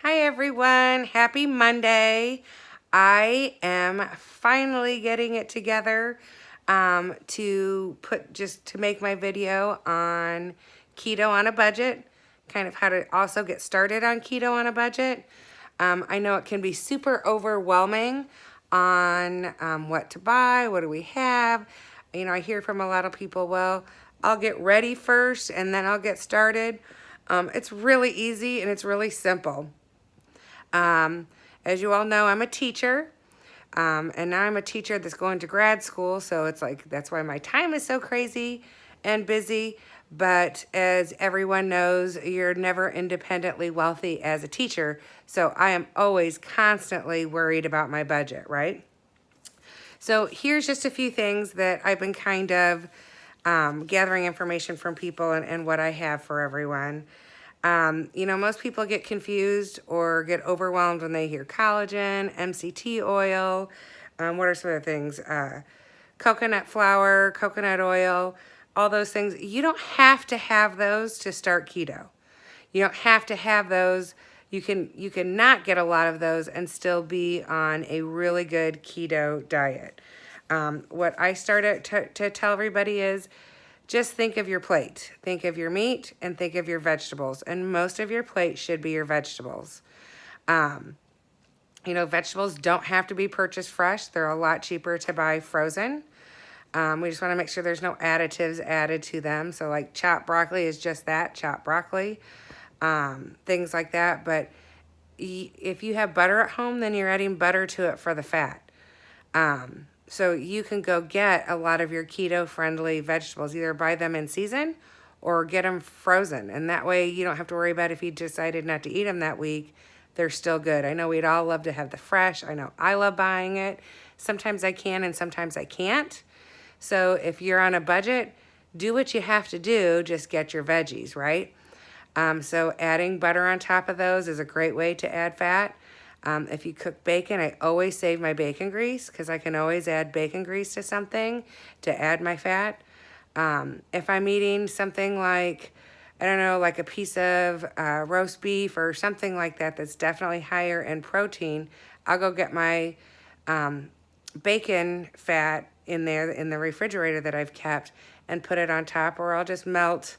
Hi everyone, happy Monday. I am finally getting it together to make my video on keto on a budget, kind of how to also get started on keto on a budget. I know it can be super overwhelming on what to buy, what do we have. I hear from a lot of people, well, I'll get ready first and then I'll get started. It's really easy and it's really simple. As you all know, I'm a teacher, and now I'm a teacher that's going to grad school, so it's like that's why my time is so crazy and busy. But as everyone knows, you're never independently wealthy as a teacher, so I am always constantly worried about my budget, right? So here's just a few things that I've been kind of gathering information from people and what I have for everyone. Most people get confused or get overwhelmed when they hear collagen, MCT oil. What are some of the things? Coconut flour, coconut oil, all those things. You don't have to have those to start keto. You don't have to have those. You can not get a lot of those and still be on a really good keto diet. What I started to tell everybody is, just think of your plate. Think of your meat and think of your vegetables. And most of your plate should be your vegetables. Vegetables don't have to be purchased fresh. They're a lot cheaper to buy frozen. We just want to make sure there's no additives added to them. So like chopped broccoli is just that, chopped broccoli. Things like that. But if you have butter at home, then you're adding butter to it for the fat. So you can go get a lot of your keto-friendly vegetables, either buy them in season or get them frozen. And that way you don't have to worry about if you decided not to eat them that week, they're still good. I know we'd all love to have the fresh. I know I love buying it. Sometimes I can and sometimes I can't. So if you're on a budget, do what you have to do, just get your veggies, right? So adding butter on top of those is a great way to add fat. If you cook bacon, I always save my bacon grease because I can always add bacon grease to something to add my fat. If I'm eating something like, I don't know, like a piece of roast beef or something like that that's definitely higher in protein, I'll go get my bacon fat in there in the refrigerator that I've kept and put it on top, or I'll just melt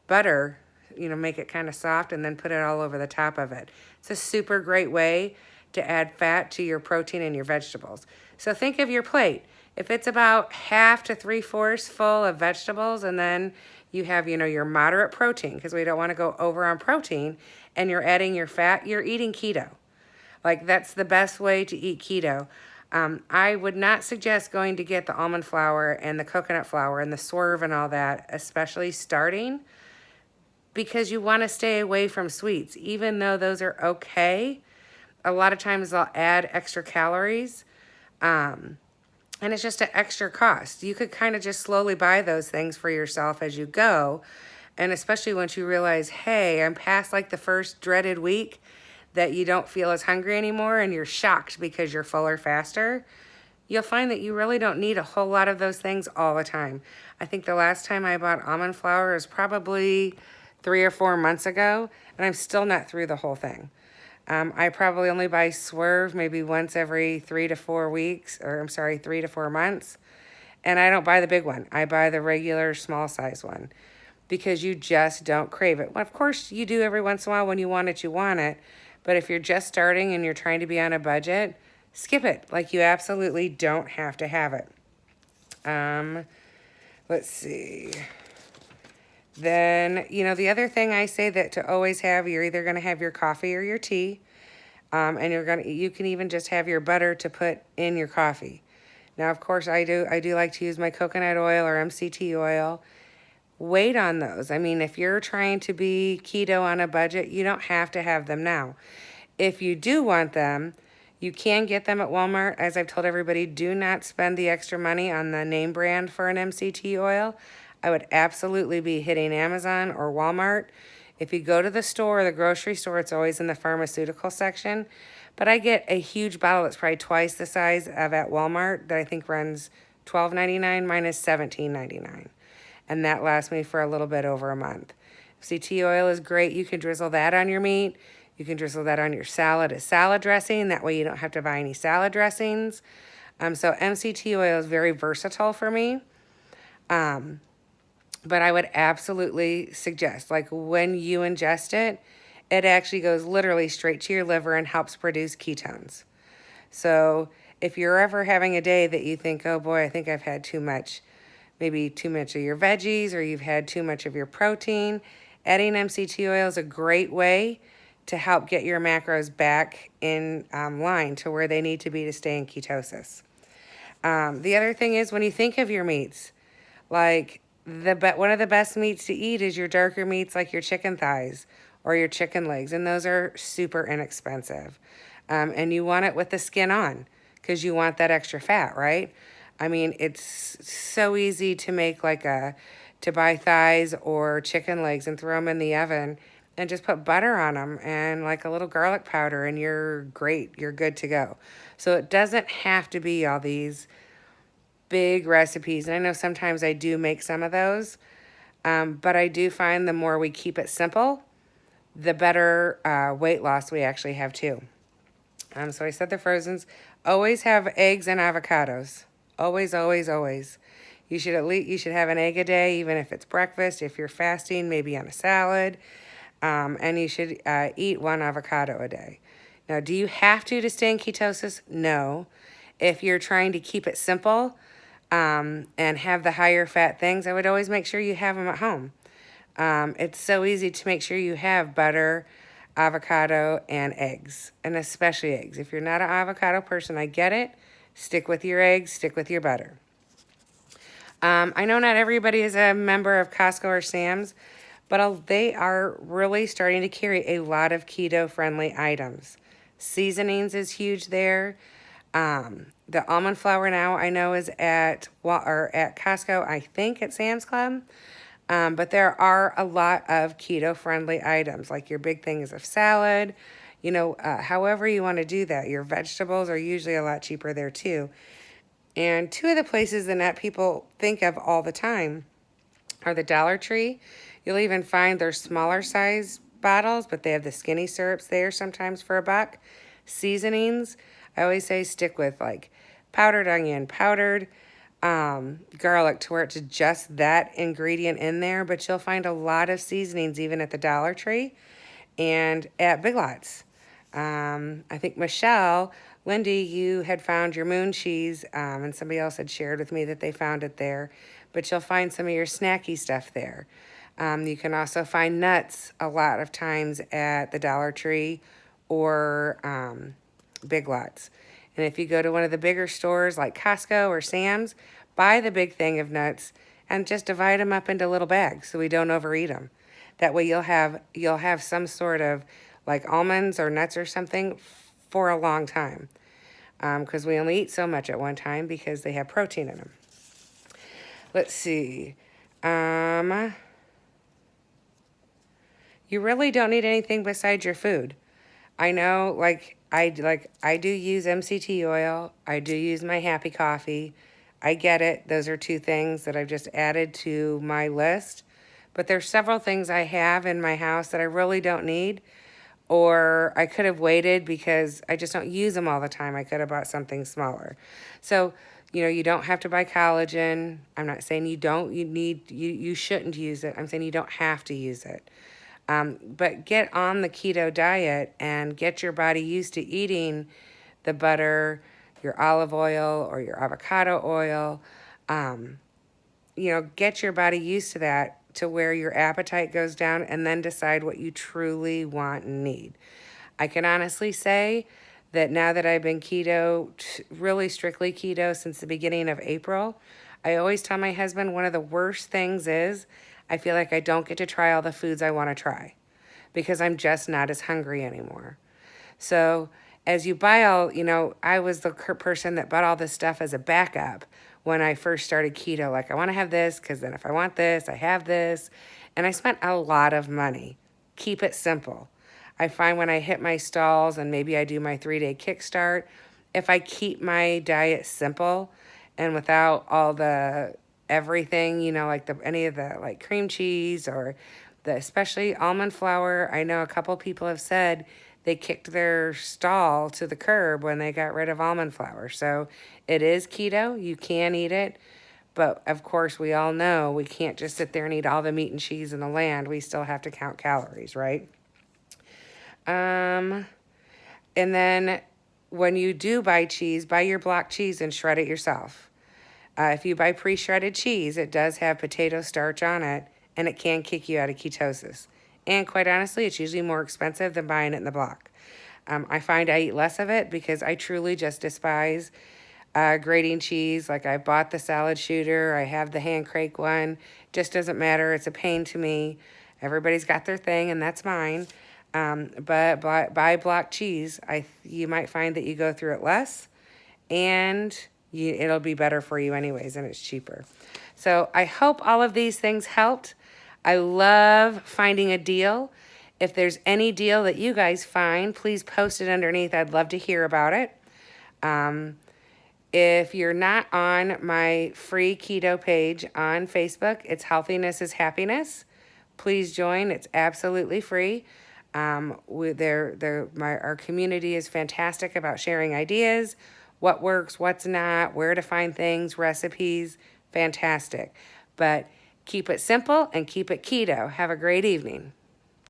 butter, make it kind of soft and then put it all over the top of it. It's a super great way to add fat to your protein and your vegetables. So think of your plate. If it's about half to 3/4 full of vegetables, and then you have, your moderate protein, because we don't want to go over on protein, and you're adding your fat, you're eating keto. Like, that's the best way to eat keto. I would not suggest going to get the almond flour and the coconut flour and the swerve and all that, especially starting, because you want to stay away from sweets. Even though those are okay, a lot of times they'll add extra calories, and it's just an extra cost. You could kind of just slowly buy those things for yourself as you go, and especially once you realize, hey, I'm past like the first dreaded week that you don't feel as hungry anymore and you're shocked because you're fuller faster, you'll find that you really don't need a whole lot of those things all the time. I think the last time I bought almond flour was probably 3 or 4 months ago, and I'm still not through the whole thing. I probably only buy swerve maybe once every 3 to 4 weeks, or I'm sorry, 3 to 4 months. And I don't buy the big one. I buy the regular small size one because you just don't crave it. Well, of course you do every once in a while when you want it, you want it. But if you're just starting and you're trying to be on a budget, skip it. Like, you absolutely don't have to have it. Let's see. Then, the other thing I say that to always have, you're either going to have your coffee or your tea. And you can even just have your butter to put in your coffee. Now, of course, I do like to use my coconut oil or MCT oil. Wait on those. I mean, if you're trying to be keto on a budget, you don't have to have them now. If you do want them, you can get them at Walmart. As I've told everybody, do not spend the extra money on the name brand for an MCT oil. I would absolutely be hitting Amazon or Walmart. If you go to the store, the grocery store, it's always in the pharmaceutical section. But I get a huge bottle that's probably twice the size of at Walmart that I think runs $12.99. Mine is $17.99. And that lasts me for a little bit over a month. MCT oil is great. You can drizzle that on your meat. You can drizzle that on your salad as salad dressing. That way you don't have to buy any salad dressings. So MCT oil is very versatile for me. But I would absolutely suggest, like when you ingest it, it actually goes literally straight to your liver and helps produce ketones. So if you're ever having a day that you think, oh boy, I think I've had too much, maybe too much of your veggies or you've had too much of your protein, adding MCT oil is a great way to help get your macros back in line to where they need to be to stay in ketosis. The other thing is when you think of your meats, like one of the best meats to eat is your darker meats like your chicken thighs or your chicken legs, and those are super inexpensive. And you want it with the skin on because you want that extra fat, right? I mean, it's so easy to make to buy thighs or chicken legs and throw them in the oven and just put butter on them and like a little garlic powder and you're great. You're good to go. So it doesn't have to be all these big recipes. And I know sometimes I do make some of those, but I do find the more we keep it simple, the better weight loss we actually have too. So I said the frozens. Always have eggs and avocados. Always, always, always. You should have an egg a day, even if it's breakfast. If you're fasting, maybe on a salad. And you should eat one avocado a day. Now, do you have to stay in ketosis? No. If you're trying to keep it simple and have the higher fat things, I would always make sure you have them at home. It's so easy to make sure you have butter, avocado, and eggs, and especially eggs. If you're not an avocado person, I get it. Stick with your eggs, stick with your butter. I know not everybody is a member of Costco or Sam's, but they are really starting to carry a lot of keto-friendly items. Seasonings is huge there. The almond flour now I know is at Costco, I think at Sam's Club. But there are a lot of keto-friendly items, like your big things of salad. However you want to do that. Your vegetables are usually a lot cheaper there too. And two of the places that people think of all the time are the Dollar Tree. You'll even find their smaller size bottles, but they have the skinny syrups there sometimes for $1. Seasonings, I always say stick with like powdered onion, powdered garlic to where it's just that ingredient in there, but you'll find a lot of seasonings even at the Dollar Tree and at Big Lots. I think Lindy, you had found your moon cheese, and somebody else had shared with me that they found it there, but you'll find some of your snacky stuff there. You can also find nuts a lot of times at the Dollar Tree or Big Lots. And if you go to one of the bigger stores like Costco or Sam's, buy the big thing of nuts and just divide them up into little bags so we don't overeat them. That way you'll have some sort of like almonds or nuts or something for a long time. Because we only eat so much at one time because they have protein in them. Let's see. You really don't need anything besides your food. I know, I do use MCT oil. I do use my Happy Coffee. I get it. Those are two things that I've just added to my list. But there's several things I have in my house that I really don't need. Or I could have waited because I just don't use them all the time. I could have bought something smaller. So, you don't have to buy collagen. I'm not saying you shouldn't use it. I'm saying you don't have to use it. But get on the keto diet and get your body used to eating the butter, your olive oil, or your avocado oil. Get your body used to that to where your appetite goes down and then decide what you truly want and need. I can honestly say that now that I've been keto, really strictly keto since the beginning of April, I always tell my husband one of the worst things is I feel like I don't get to try all the foods I want to try because I'm just not as hungry anymore. So as you buy I was the person that bought all this stuff as a backup when I first started keto. Like, I want to have this because then if I want this, I have this. And I spent a lot of money. Keep it simple. I find when I hit my stalls and maybe I do my 3-day kickstart, if I keep my diet simple and without all the everything, any of the cream cheese or especially almond flour. I know a couple people have said they kicked their stall to the curb when they got rid of almond flour. So it is keto. You can eat it. But of course, we all know we can't just sit there and eat all the meat and cheese in the land. We still have to count calories, right? And then when you do buy cheese, buy your block cheese and shred it yourself. If you buy pre-shredded cheese, it does have potato starch on it, and it can kick you out of ketosis. And quite honestly, it's usually more expensive than buying it in the block. I find I eat less of it because I truly just despise grating cheese. Like, I bought the salad shooter. I have the hand crank one. Just doesn't matter. It's a pain to me. Everybody's got their thing, and that's mine. But buy block cheese. You might find that you go through it less, and it'll be better for you anyways, and it's cheaper. So I hope all of these things helped. I love finding a deal. If there's any deal that you guys find, please post it underneath. I'd love to hear about it. If you're not on my free keto page on Facebook, it's Healthiness is Happiness. Please join. It's absolutely free. Our community is fantastic about sharing ideas, what works, what's not, where to find things, recipes. Fantastic. But keep it simple and keep it keto. Have a great evening.